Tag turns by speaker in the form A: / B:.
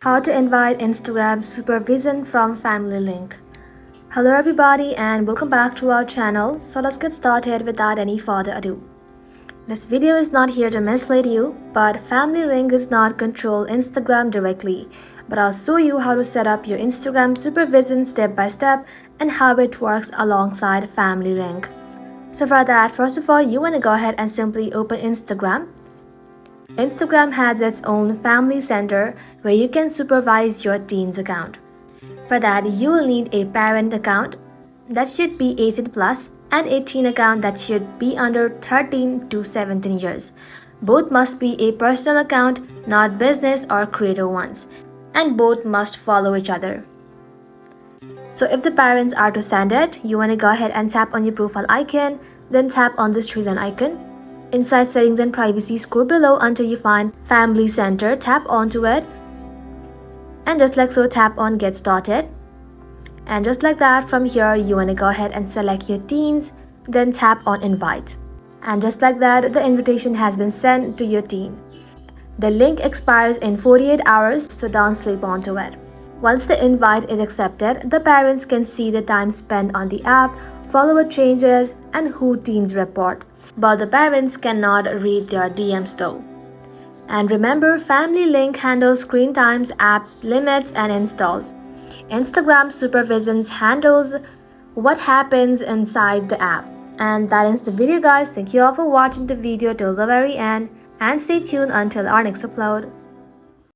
A: How to invite Instagram supervision from Family Link. Hello everybody and welcome back to our channel. So let's get started without any further ado. This video is not here to mislead you, but Family Link does not control Instagram directly. But I'll show you how to set up your Instagram supervision step by step and how it works alongside Family Link. So for that, first of all, you want to go ahead and simply open Instagram. Instagram has its own family center where you can supervise your teen's account. For that, you will need a parent account that should be 18 plus and a teen account that should be under 13 to 17 years. Both must be a personal account, not business or creator ones, and both must follow each other. So if the parents are to send it, you want to go ahead and tap on your profile icon, then tap on this three line icon. Inside settings and privacy, scroll below until you find Family Center, tap onto it, and just like so, tap on Get Started. And just like that, from here you want to go ahead and select your teens, then tap on Invite. And just like that, the invitation has been sent to your teen. The link expires in 48 hours, so don't sleep onto it. Once the invite is accepted, the parents can see the time spent on the app, follower changes, and who teens report. But the parents cannot read their DMs though. And remember, Family Link handles screen times, app limits, and installs. Instagram Supervisions handles what happens inside the app. And that is the video, guys. Thank you all for watching the video till the very end, and stay tuned until our next upload.